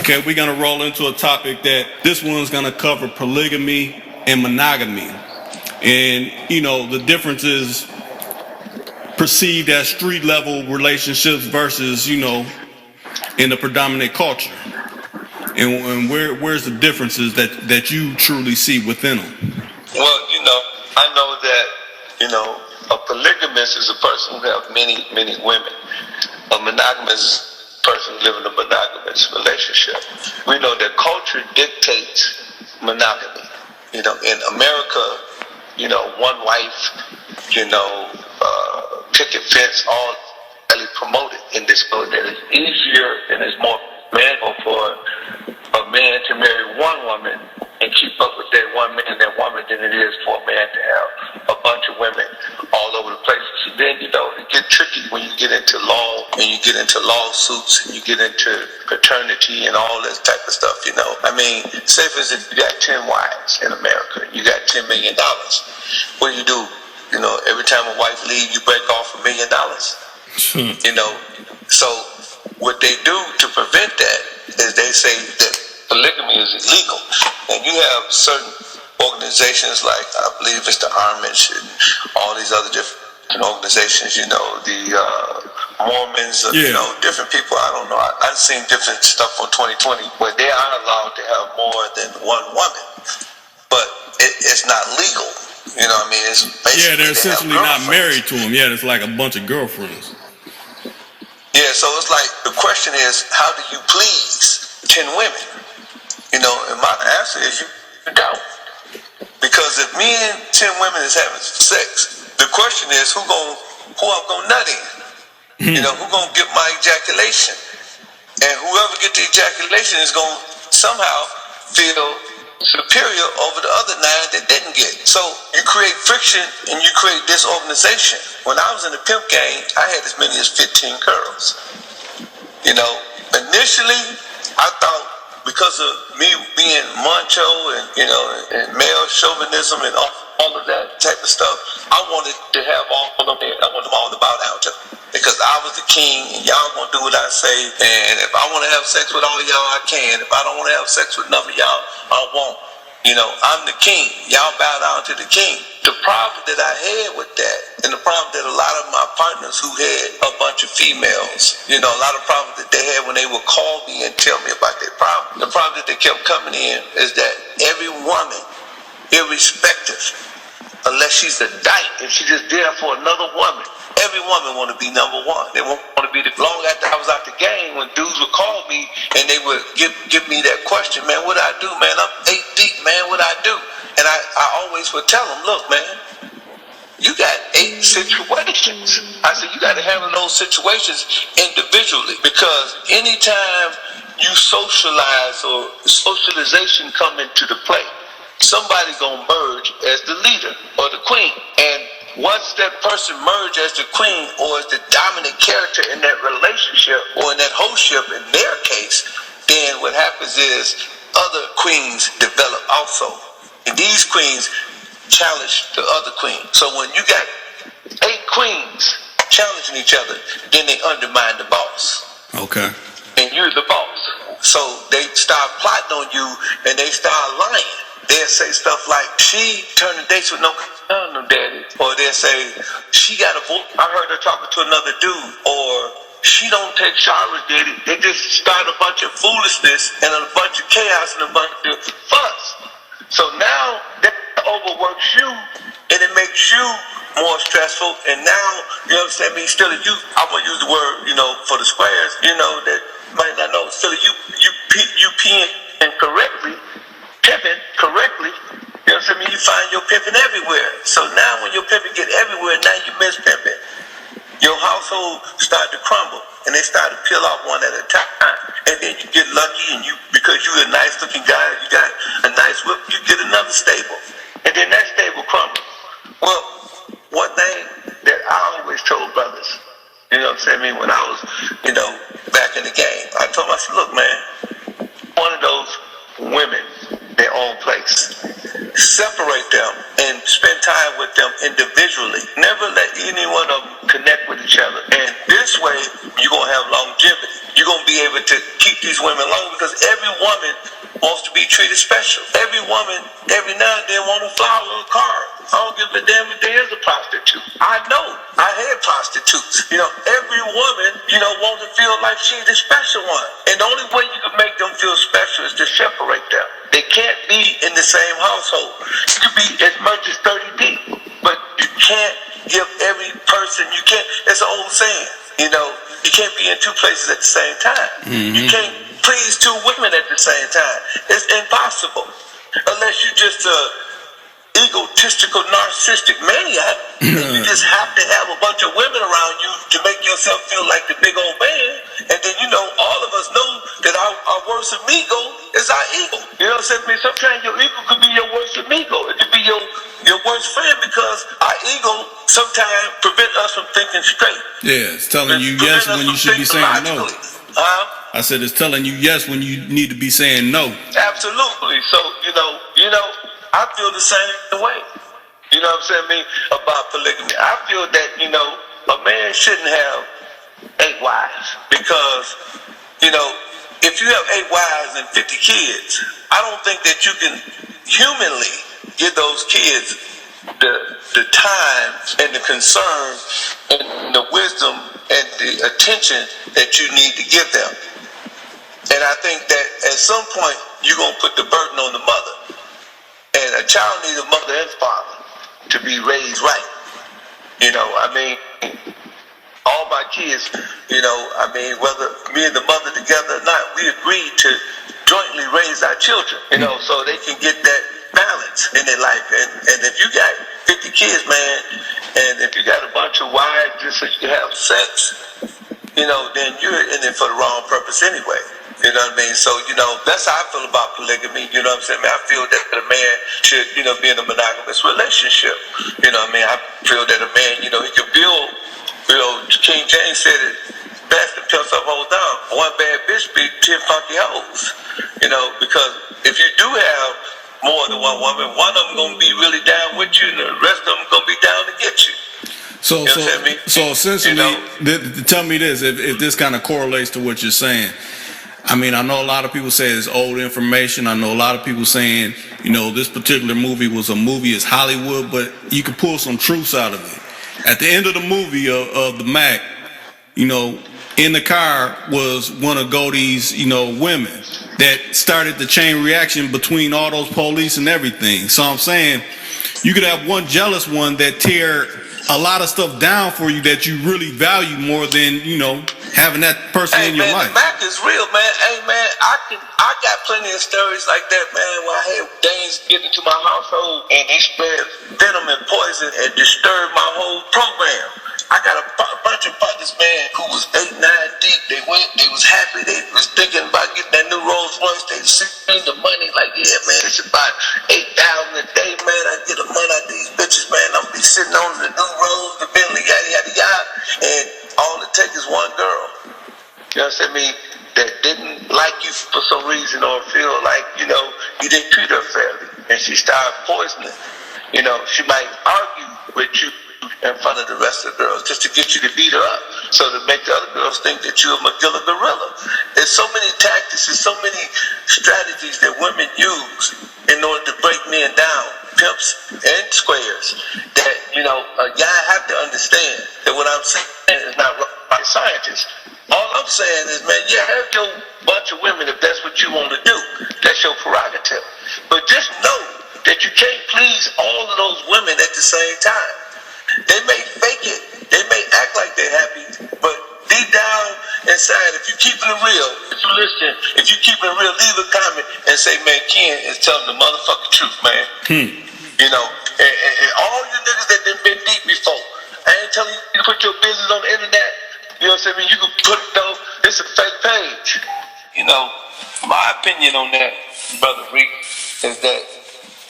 Okay, we're gonna roll into a topic that this one's gonna cover polygamy and monogamy, and the differences perceived as street level relationships versus in the predominant culture, and where's the differences that you truly see within them. Well, I know that a polygamist is a person who have many women. A monogamous person living a monogamous relationship. We know that culture dictates monogamy. In America, one wife, picket fence, all highly promoted in this mode. That it's easier and it's more manageable for a man to marry one woman and keep up with that one man and that woman than it is for a man to have a bunch of women all over the place. So then, it gets tricky when you get into law and you get into lawsuits and you get into paternity and all this type of stuff, I mean, say for instance, you got 10 wives in America, you got $10 million. What do? Every time a wife leaves, you break off $1 million. So what they do to prevent that is they say that polygamy is illegal. And you have certain organizations like, I believe it's the Amish and all these other different organizations, the Mormons, different people, I don't know. I've seen different stuff on 2020 where they are allowed to have more than one woman, but it's not legal. I mean? It's basically they're essentially not married to them. Yeah, it's like a bunch of girlfriends. Yeah, so it's like the question is, how do you please 10 women? And my answer is you don't. Because if me and 10 women is having sex, the question is who I'm gonna nut in? Who gonna get my ejaculation? And whoever get the ejaculation is gonna somehow feel superior over the other 9 that didn't get. So you create friction and you create disorganization. When I was in the pimp game, I had as many as 15 girls. Initially I thought, because of me being macho and male chauvinism and all of that type of stuff, I wanted to have all of them. I wanted them all to bow down to me because I was the king and y'all gonna do what I say. And if I want to have sex with all of y'all, I can. If I don't want to have sex with none of y'all, I won't. I'm the king. Y'all bow down to the king. The problem that I had with that, and the problem that a lot of my partners who had a bunch of females, a lot of problems that they had when they would call me and tell me about their problem. The problem that they kept coming in is that every woman, irrespective, unless she's a dyke and she's just there for another woman, every woman want to be number one. They want to be long after I was out the game, when dudes would call me and they would give me that question, man, what I do, man? I'm 8 deep, man, what I do? And I always would tell them, look, man, you got 8 situations. I said, you got to handle those situations individually, because anytime you socialize or socialization come into the play, somebody gonna merge as the leader or the queen. And once that person merge as the queen or as the dominant character in that relationship or in that hostship in their case, then what happens is other queens develop also. And these queens challenge the other queen. So when you got 8 queens challenging each other, then they undermine the boss. Okay. And you're the boss. So they start plotting on you and they start lying. They'll say stuff like, she turned the dates with no daddy. Or they'll say, she got a boy. I heard her talking to another dude. Or she don't take showers, daddy. They just start a bunch of foolishness and a bunch of chaos and a bunch of fuss. So now that overworks you and it makes you more stressful. And now, you understand me, instead of you, I'm going to use the word, for the squares, that might not know, instead of you peeing correctly, pimping correctly, you know what I mean? You find your pimping everywhere. So now when your pimping get everywhere, now you miss pimping. Your household start to crumble and they start to peel off one at a time. And then you get lucky and because you're a nice looking guy, you got a nice whip, you get another stable. And then that stable crumbles. Well, one thing that I always told brothers, you know what I'm saying? When I was, back in the game, I told them, I said, look, man, one of those women, their own place. Separate them and spend time with them individually. Never let any one of them connect with each other. And this way, you're going to have longevity. You're you're going to be able to keep these women long, because every woman wants to be treated special. Every woman, every now and then, want a flower or a card. I don't give a damn if there is a prostitute. I know. I had prostitutes. Every woman, wants to feel like she's the special one. And the only way you can make them feel special is to separate them. They can't be in the same household. You could be as much as 30 people, but you can't give every person, it's an old saying, you can't be in two places at the same time. Mm-hmm. You can't please two women at the same time. It's impossible. Unless you're just a egotistical, narcissistic maniac. You just have to have a bunch of women around you to make yourself feel like the big old man. And then, all of us know that our worst amigo is our ego. You know what I'm saying? Sometimes your ego could be your worst amigo. It could be your worst friend, because our ego sometimes prevent us from thinking straight. Yeah, it's telling you yes when you should be saying no. I said it's telling you yes when you need to be saying no. Absolutely. So, I feel the same way. You know what I'm saying? About polygamy. I feel that, a man shouldn't have 8 wives, because, if you have 8 wives and 50 kids, I don't think that you can humanly give those kids the time and the concern and the wisdom and the attention that you need to give them. And I think that at some point you're going to put the burden on the mother. And a child needs a mother and father to be raised right. All my kids, whether me and the mother together or not, we agreed to jointly raise our children, so they can get that balance in their life. And if you got 50 kids, man, and if you got a bunch of wives just so you can have sex, then you're in it for the wrong purpose anyway. You know what I mean? So, that's how I feel about polygamy. You know what I'm saying? I feel that a man should, be in a monogamous relationship. You know what I mean? I feel that a man, he can build, King James said it best to pimp some hoes down. One bad bitch beat 10 funky hoes. Because if you do have more than one woman, one of them going to be really down with you, and the rest of them going to be down to get you. So essentially, tell me this, if this kind of correlates to what you're saying. I know a lot of people say it's old information. I know a lot of people saying, this particular movie was a movie, it's Hollywood, but you can pull some truths out of it. At the end of the movie of the Mac, in the car was one of Godey's, women that started the chain reaction between all those police and everything. So I'm saying you could have one jealous one that tear a lot of stuff down for you that you really value more than, having that person in your life. The Mac is real, man. Hey, man, I got plenty of stories like that, man, where I had Danes get into my household and they spread venom and poison and disturbed my whole program. I got a bunch of partners, man, who was 8, 9 deep. They was happy. They was thinking about getting that new Rolls Royce. They seen the money, like, yeah, man, it's about $8,000 a day, man. I get a money out of these bitches, man. I'm gonna be sitting on the new Rolls, the Bentley, yada, yada, yada. And all it takes is one girl, that didn't like you for some reason, or feel like, you didn't treat her fairly. And she started poisoning. She might argue with you in front of the rest of the girls just to get you to beat her up, so to make the other girls think that you're a McGilla gorilla. There's so many tactics and so many strategies that women use in order to break men down, pimps and squares, that, y'all have to understand that what I'm saying is not rocket scientist. All I'm saying is, man, you have your bunch of women if that's what you want to do. That's your prerogative. But just know that you can't please all of those women at the same time. They may fake it, they may act like they're happy, but deep down inside, if you're keeping it real, if you listen, if you're keeping it real, leave a comment and say, man, Ken is telling the motherfucking truth, man. And all you niggas that done been deep before, I ain't telling you to put your business on the internet. You know what I'm saying? You can put it though, it's a fake page. My opinion on that, Brother Reek, is that,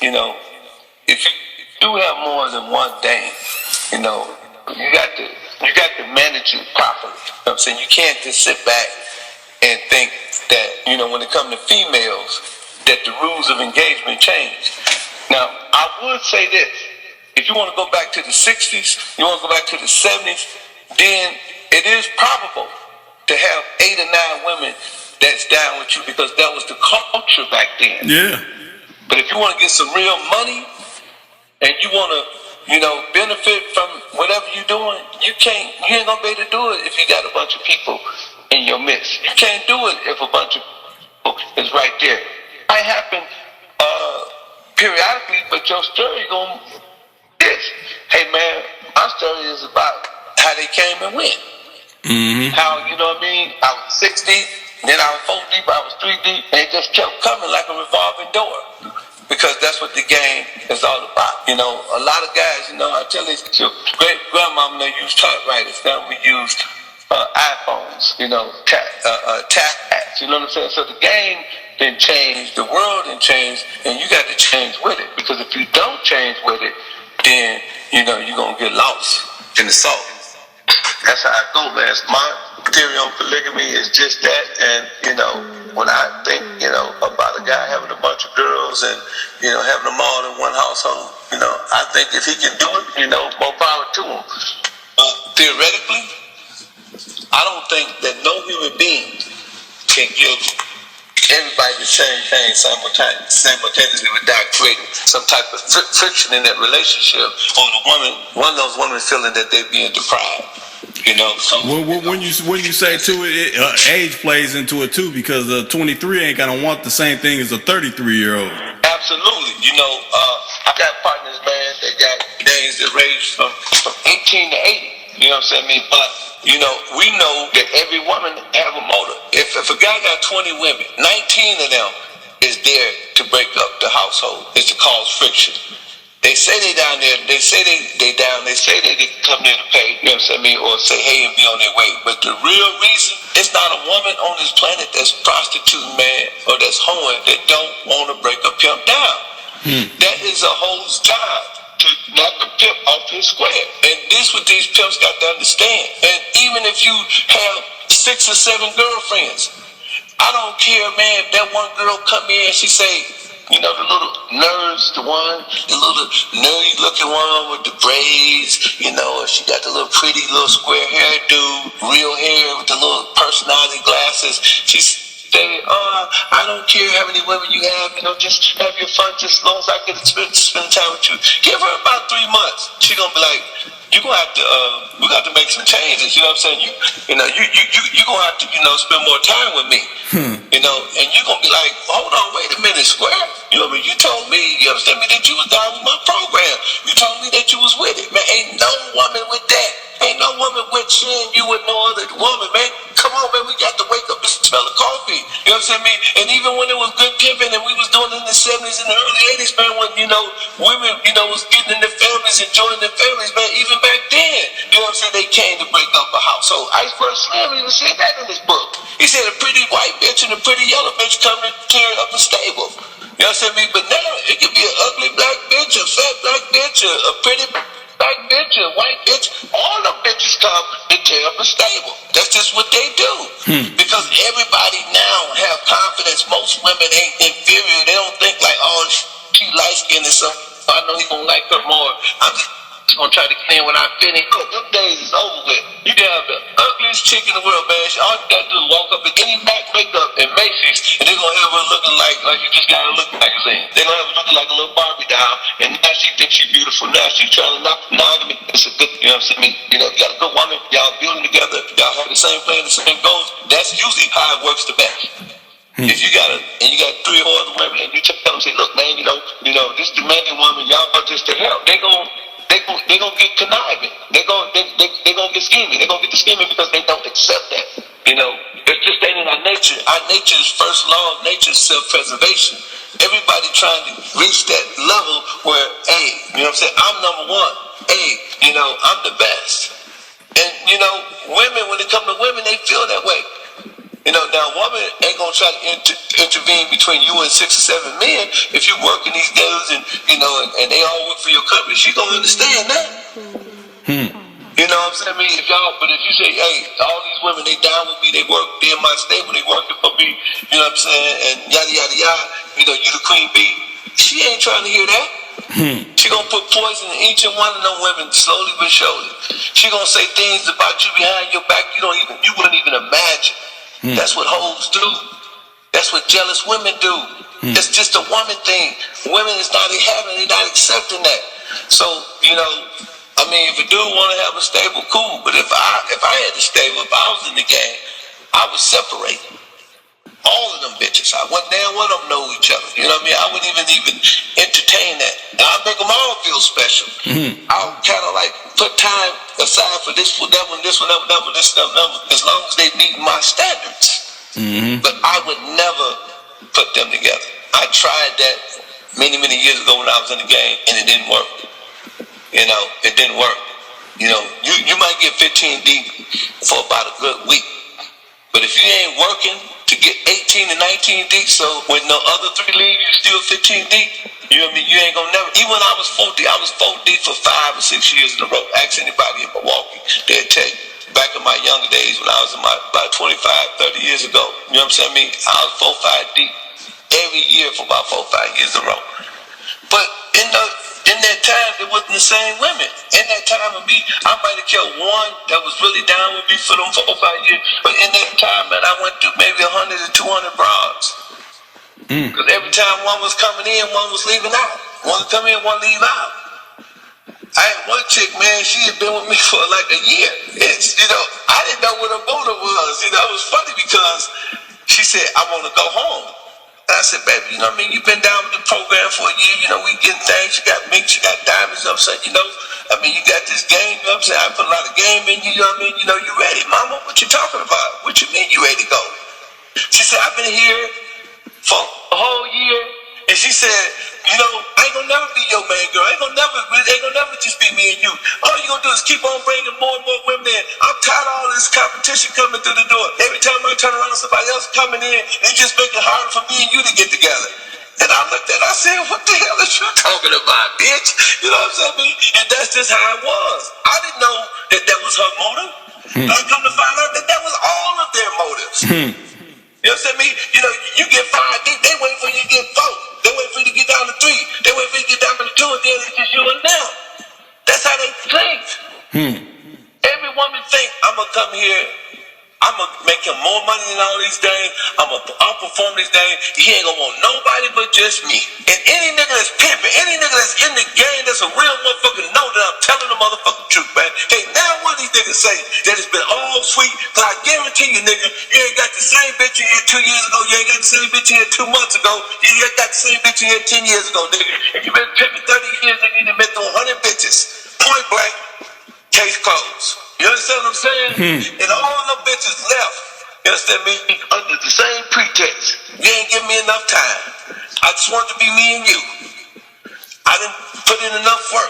if you do have more than one dame, you got to manage it properly. You know what I'm saying? You can't just sit back and think that, when it comes to females, that the rules of engagement change. Now, I would say this. If you want to go back to the 60s, you want to go back to the 70s, then it is probable to have 8 or 9 women that's down with you because that was the culture back then. Yeah. But if you want to get some real money and you want to, benefit from whatever you're doing, you ain't gonna be able to do it if you got a bunch of people in your midst. You can't do it if a bunch of people is right there. It happen periodically, but your story gonna this. Hey man, my story is about how they came and went. Mm-hmm. How, you know what I mean? I was 6 deep, then I was 4 deep, I was 3 deep, and it just kept coming like a revolving door. Because that's what the game is all about. A lot of guys, I tell this, your great grandmama, they used typewriters. Now we use iPhones, tablets, you know what I'm saying? So the game didn't change, the world didn't change, and you got to change with it. Because if you don't change with it, then, you're going to get lost in the salt. That's how I go, man. My theory on polygamy is just that. And, when I think, about a guy having a bunch of girls and, having them all in one household, I think if he can do it, more power to him. Theoretically, I don't think that no human being can give everybody the same thing simultaneously without creating some type of friction in that relationship, or one of those women feeling that they're being deprived. So when you say too, age plays into it too, because a 23 ain't gonna want the same thing as a 33-year-old. Absolutely. I got partners, man, that got names that range from 18 to 80. You know what I'm saying? But we know that every woman have a motive. If a guy got 20 women, 19 of them is there to break up the household. It's to cause friction. They say they down there, they say they down, they say they come there to pay, you know what I'm saying, or say hey and be on their way. But the real reason, it's not a woman on this planet that's prostituting, man, or that's hoeing, that don't want to break a pimp down. That is a hoe's job, to knock the pimp off his square. And this what these pimps got to understand. And even if you have 6 or 7 girlfriends, I don't care, man, if that one girl come in and she say, the little nerds, the little nerdy looking one with the braids, or she got the little pretty little square hairdo, real hair with the little personality glasses. She say, I don't care how many women you have, just have your fun, just as long as I get to spend time with you. Give her about 3 months. She gonna be like, you're gonna have to, we got to make some changes, you know what I'm saying? You gonna have to, spend more time with me. And you're gonna be like, hold on, wait a minute, Square. You know what I mean? You told me, you understand me, that you was down with my program. You told me that you was with it, man. Ain't no woman with that. Ain't no woman with sharing you with no other woman, man. Come on, man, we got to wake up and smell of coffee. You know what I'm saying, man? And even when it was good pimping and we was doing it in the 70s and the early 80s, man, when, women, was getting in their families, enjoying their families, man, even back then, you know what I'm saying, they came to break up a household. Iceberg Slim even said that in his book. He said a pretty white bitch and a pretty yellow bitch come to tear up a stable. You know what I'm saying? But now it could be an ugly black bitch, a fat black bitch, a pretty black bitch, a white bitch. All the bitches come to tear up a stable. That's just what they do. Because everybody now have confidence. Most women ain't inferior. They don't think like, oh, she light skinned and so I know he gonna like her more. I'm just gonna try to clean when I finish. Look, them days is over with. You can have the ugliest chick in the world, man. All you gotta do is walk up in any MAC makeup and Macy's, and they're gonna have her looking like you just got a look magazine. They're gonna have her looking like a little Barbie doll, and now she thinks she's beautiful. Now she's trying to knock monogamy. It's a good, you know what I'm saying? You got a good woman, y'all building together, y'all have the same plan, the same goals. That's usually how it works the best. If you got 3 or 4 other women, and you tell them, say, look, man, this demanding woman, y'all are just to help. They gonna get conniving. They gonna get scheming. They gonna get the scheming because they don't accept that. It's just ain't in our nature. Our nature's first law of nature is self-preservation. Everybody trying to reach that level where, hey, you know what I'm saying? I'm number one. Hey, I'm the best. And women, when it comes to women, they feel that way. Now a woman ain't gonna try to intervene between you and 6 or 7 men. If you working these days and and they all work for your company, she gonna understand that. You know what I'm saying? But if you say, hey, all these women, they down with me, they work, they in my stable, they working for me, you know what I'm saying, and yada yada yada, you the queen bee. She ain't trying to hear that. She gonna put poison in each and one of them women slowly but surely. She gonna say things about you behind your back you wouldn't even imagine. That's what hoes do. That's what jealous women do. It's just a woman thing. Women is not having, they're not accepting that. So, you know, I mean, if a dude want to have a stable, cool. But if I had a stable, if I was in the game, I would separate all of them bitches. I wouldn't damn one of them know each other. You know what I mean? I wouldn't even entertain that. And I'd make them all feel special. I would kind of like put time aside for this one, that one, this one, that one, this one, that one, as long as they meet my standards. But I would never put them together. I tried that many years ago when I was in the game, and it didn't work. You know, it didn't work. You know, you might get 15 deep for about a good week, but if you ain't working to get 18 and 19 deep, so with no other 3 leagues, you still 15 deep. You know what I mean? You ain't gonna never. Even when I was 4 deep, I was 4 deep for 5 or 6 years in a row. Ask anybody in Milwaukee, they'll tell you. Back in my younger days, when I was about 25, 30 years ago, you know what I'm saying? I was 4, 5 deep every year for about 4, 5 years in a row. But in that time, it wasn't the same women. In that time with me, I might have killed one that was really down with me for them 4 or 5 years. But in that time, man, I went through maybe 100 to 200 bras. Because every time one was coming in, one was leaving out. One would come in, one leave out. I had one chick, man, she had been with me for like a year. It's, you know, I didn't know what her motive was. You know, it was funny because she said, I want to go home. And I said, baby, you know what I mean? You've been down with the program for a year. You know, we getting things. You got mink, you got diamonds. You know what I'm saying? You know, I mean, you got this game. You know what I'm saying? I put a lot of game in you. You know what I mean? You know, you ready. Mama, what you talking about? What you mean you ready to go? She said, I've been here for a whole year. And she said, you know, I ain't gonna never be your man, girl. Ain't gonna never just be me and you. All you gonna do is keep on bringing more and more women in. I'm tired of all this competition coming through the door. Every time I turn around, somebody else coming in, it just make it harder for me and you to get together. And I looked at her, I said, what the hell is you talking about, bitch? You know what I'm saying? And that's just how it was. I didn't know that was her motive. I come to find out that was all of their motives. You know what I'm saying? You know, you get 5 deep, they wait for you to get 4. They wait for you to get down to 3. They wait for you to get down to 2, and then it's just you and them. That's how they think. Every woman think, I'm going to come here, I'm going to make him more money than all these days, I'm going to outperform these days, he ain't going to want nobody but just me. And any nigga that's pimping, any nigga that's in the game that's a real motherfucker know that I'm telling the motherfucking truth, man. Hey, now what these niggas say that it's been all sweet, but I guarantee you, nigga, you ain't got the same bitch you had 2 years ago, you ain't got the same bitch you had 2 months ago, you ain't got the same bitch you had 10 years ago, nigga. If you been pimping 30 years, nigga, you done been through 100 bitches. Point blank, case closed. You understand what I'm saying? And all them bitches left. You understand me? Under the same pretext. You ain't give me enough time. I just wanted to be me and you. I didn't put in enough work.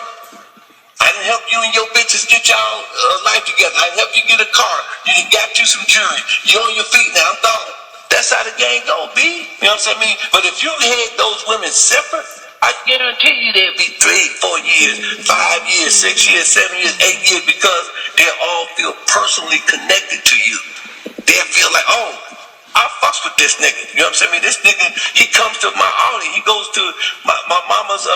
I didn't help you and your bitches get y'all life together. I didn't help you get a car. You done got you some jewelry. You on your feet now. I'm gone. That's how the game go, B. You know what I'm saying? But if you had those women separate, I guarantee you there'd be 3, 4 years, 5 years, 6 years, 7 years, 8 years, because they all feel personally connected to you. They feel like, oh, I fucks with this nigga. You know what I'm saying? This nigga, he comes to my outing. He goes to my mama's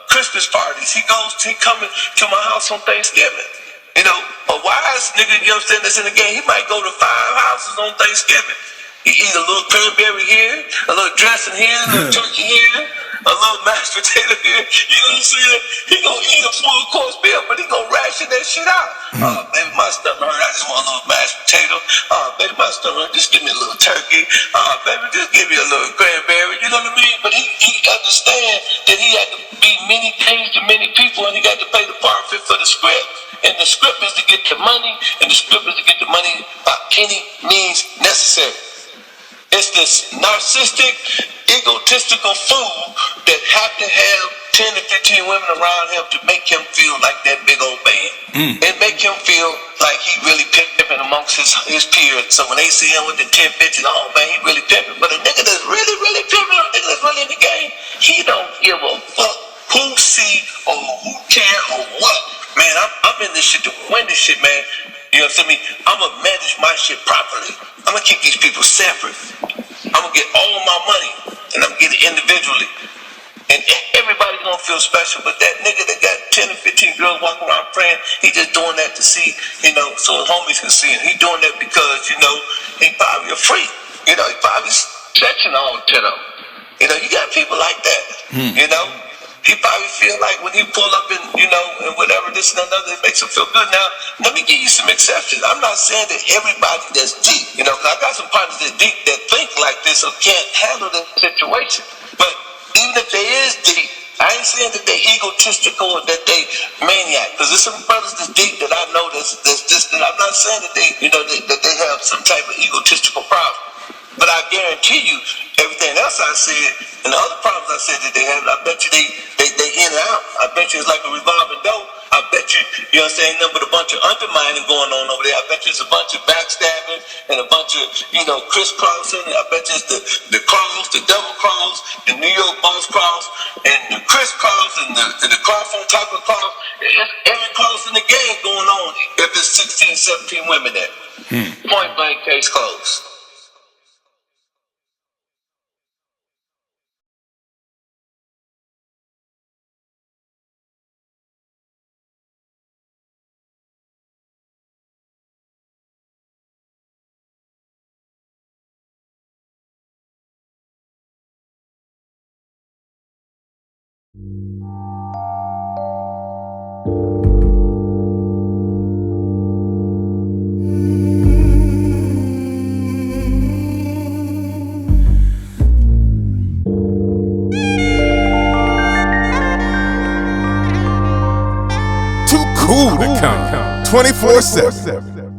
Christmas parties. He coming to my house on Thanksgiving. You know, a wise nigga, you know what I'm saying, that's in the game, he might go to 5 houses on Thanksgiving. He eat a little cranberry here, a little dressing here, a little turkey here, a little mashed potato here. You know what I'm saying? He gonna eat a full course meal, but he gonna ration that shit out. Baby, my stomach hurt. I just want a little mashed potato. Baby, my stomach hurt. Just give me a little turkey. Baby, just give me a little cranberry. You know what I mean? But he understand that he had to be many things to many people, and he got to pay the forfeit for the script. And the script is to get the money, and the script is to get the money by any means necessary. It's this narcissistic, egotistical fool that have to have 10 to 15 women around him to make him feel like that big old man. And make him feel like he really pimping amongst his peers. So when they see him with the 10 bitches, oh man, he really pimping. But a nigga that's really, really pimping, a nigga that's really in the game, he don't give a fuck who see or who care or what. Man, I'm in this shit to win this shit, man. You know what I'm saying? I'm going to manage my shit properly. I'm going to keep these people separate. I'm going to get all my money, and I'm going to get it individually. And everybody gonna feel special, but that nigga that got 10 or 15 girls walking around praying, he just doing that to see, so his homies can see him. He doing that because, he probably a freak. He probably stretching all 10 of them. You got people like that. He probably feel like when he pull up and whatever, this and another, it makes him feel good. Now, let me give you some exceptions. I'm not saying that everybody that's deep, cause I got some partners that deep that think like this or can't handle the situation. But even if they is deep, I ain't saying that they egotistical or that they maniac. Cause there's some brothers that's deep that I know that's just, I'm not saying that they, that they have some type of egotistical problem. But I guarantee you, everything else I said, and the other problems I said that they have, I bet you they in and out. I bet you it's like a revolving door. I bet you, ain't nothing but a bunch of undermining going on over there. I bet you it's a bunch of backstabbing and a bunch of, crisscrossing. I bet you it's the cross, the double cross, the New York boss cross, and the crisscross and the cross on top of the cross. Every cross in the game going on if there's 16, 17 women there. Point blank, case closed. Too cool to count 24/7.